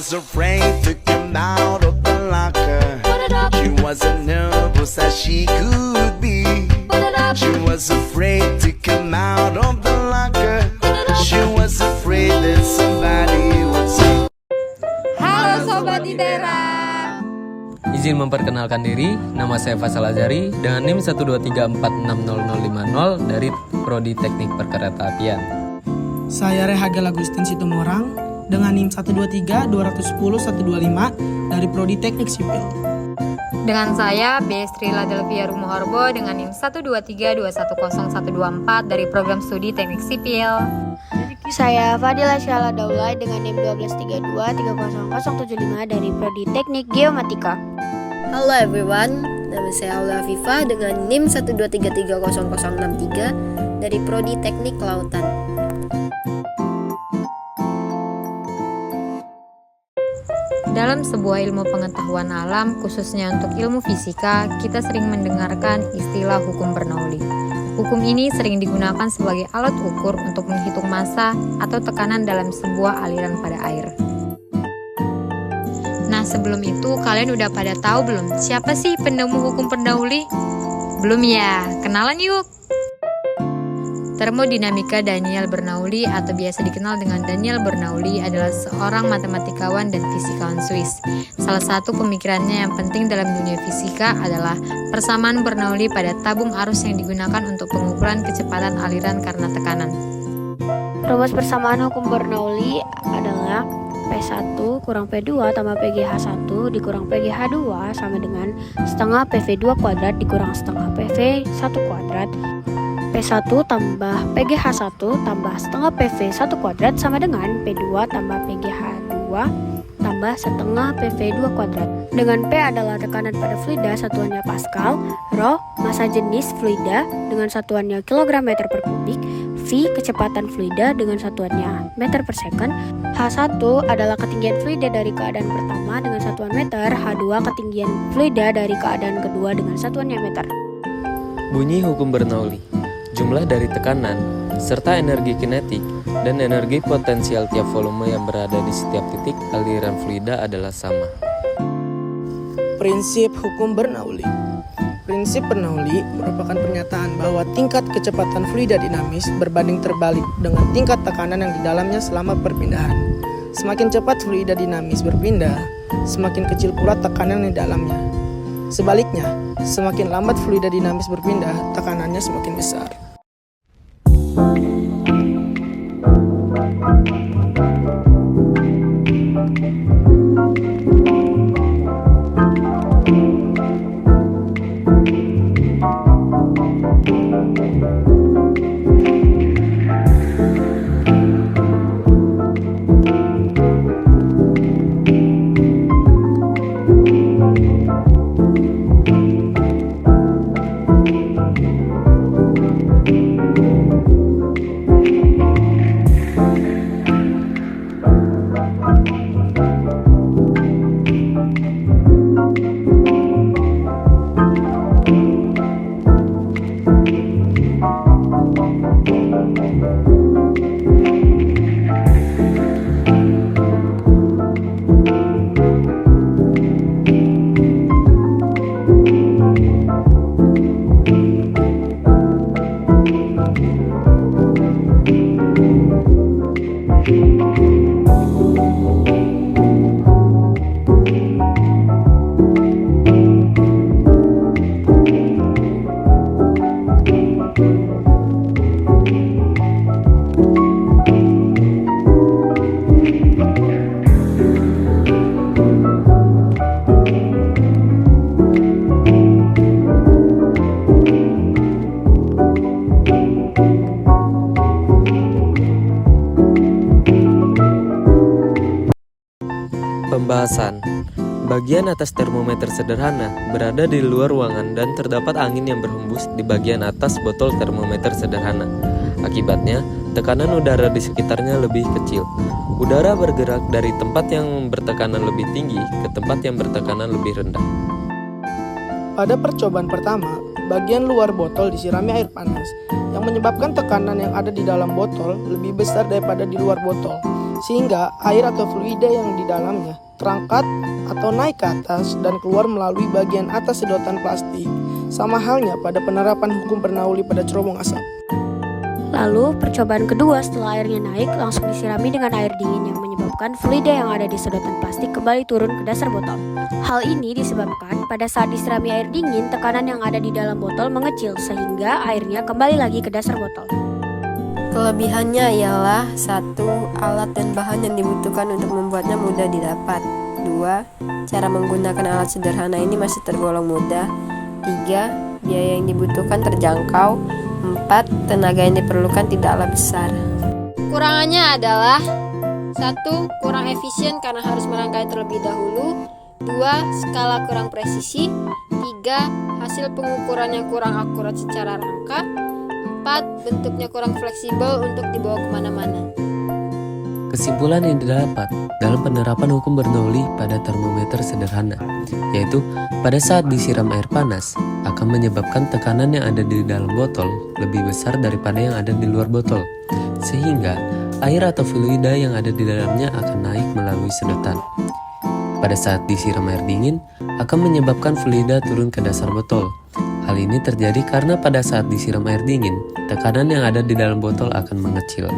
was afraid to come out of the locker. She wasn't nervous as she could be. She was afraid to come out of the locker. She was afraid that somebody would see. Halo Sobat Idera. Izin memperkenalkan diri, nama saya Faisal Azhari dengan NIM 123460050 dari Prodi Teknik Perkeretaapian. Saya Rehagel Agustin Situmorang dengan NIM 123210125 dari Prodi Teknik Sipil. Dengan saya Bestrila Delvia Rumoharbo dengan NIM 123210124 dari Program Studi Teknik Sipil. Saya Fadila Syala Daulay dengan NIM 123230075 dari Prodi Teknik Geomatika. Halo everyone, nama saya Aula Afifah dengan NIM 123300063 dari Prodi Teknik Kelautan. Dalam sebuah ilmu pengetahuan alam, khususnya untuk ilmu fisika, kita sering mendengarkan istilah hukum Bernoulli. Hukum ini sering digunakan sebagai alat ukur untuk menghitung massa atau tekanan dalam sebuah aliran pada air. Nah, sebelum itu kalian udah pada tahu belum siapa sih penemu hukum Bernoulli? Belum ya? Kenalan yuk! Termodinamika Daniel Bernoulli atau biasa dikenal dengan Daniel Bernoulli adalah seorang matematikawan dan fisikawan Swiss. Salah satu pemikirannya yang penting dalam dunia fisika adalah persamaan Bernoulli pada tabung arus yang digunakan untuk pengukuran kecepatan aliran karena tekanan. Rumus persamaan hukum Bernoulli adalah P1 kurang P2 tambah PGH1 dikurang PGH2 sama dengan setengah PV2 kuadrat dikurang setengah PV1 kuadrat. P1 tambah PGH1 tambah setengah PV1 kuadrat sama dengan P2 tambah PGH2 tambah setengah PV2 kuadrat. Dengan P adalah tekanan pada fluida satuannya Pascal, Rho massa jenis fluida dengan satuannya kilogram meter per kubik, V kecepatan fluida dengan satuannya meter per second, H1 adalah ketinggian fluida dari keadaan pertama dengan satuan meter, H2 ketinggian fluida dari keadaan kedua dengan satuannya meter. Bunyi hukum Bernoulli. Jumlah dari tekanan, serta energi kinetik dan energi potensial tiap volume yang berada di setiap titik aliran fluida adalah sama. Prinsip hukum Bernoulli. Prinsip Bernoulli merupakan pernyataan bahwa tingkat kecepatan fluida dinamis berbanding terbalik dengan tingkat tekanan yang di dalamnya selama perpindahan. Semakin cepat fluida dinamis berpindah, semakin kecil pula tekanan di dalamnya. Sebaliknya, semakin lambat fluida dinamis berpindah, tekanannya semakin besar. Pembahasan. Bagian atas termometer sederhana berada di luar ruangan dan terdapat angin yang berhembus di bagian atas botol termometer sederhana. Akibatnya, tekanan udara di sekitarnya lebih kecil. Udara bergerak dari tempat yang bertekanan lebih tinggi ke tempat yang bertekanan lebih rendah. Pada percobaan pertama, bagian luar botol disirami air panas yang menyebabkan tekanan yang ada di dalam botol lebih besar daripada di luar botol. sehingga air atau fluida yang di dalamnya terangkat atau naik ke atas dan keluar melalui bagian atas sedotan plastik. Sama halnya pada penerapan hukum Bernoulli pada cerobong asap. Lalu, percobaan kedua setelah airnya naik langsung disirami dengan air dingin yang menyebabkan fluida yang ada di sedotan plastik kembali turun ke dasar botol. Hal ini disebabkan pada saat disirami air dingin, tekanan yang ada di dalam botol mengecil sehingga airnya kembali lagi ke dasar botol. Kelebihannya ialah 1. Alat dan bahan yang dibutuhkan untuk membuatnya mudah didapat. 2. Cara menggunakan alat sederhana ini masih tergolong mudah. 3. Biaya yang dibutuhkan terjangkau. 4. Tenaga yang diperlukan tidaklah besar. Kurangannya adalah 1. Kurang efisien karena harus merangkai terlebih dahulu. 2. Skala kurang presisi. 3. Hasil pengukuran yang kurang akurat secara rangka. 4. Bentuknya kurang fleksibel untuk dibawa kemana-mana. Kesimpulan yang didapat dalam penerapan hukum Bernoulli pada termometer sederhana, yaitu pada saat disiram air panas akan menyebabkan tekanan yang ada di dalam botol lebih besar daripada yang ada di luar botol, sehingga air atau fluida yang ada di dalamnya akan naik melalui sedotan. Pada saat disiram air dingin akan menyebabkan fluida turun ke dasar botol. Hal ini terjadi karena pada saat disiram air dingin, tekanan yang ada di dalam botol akan mengecil.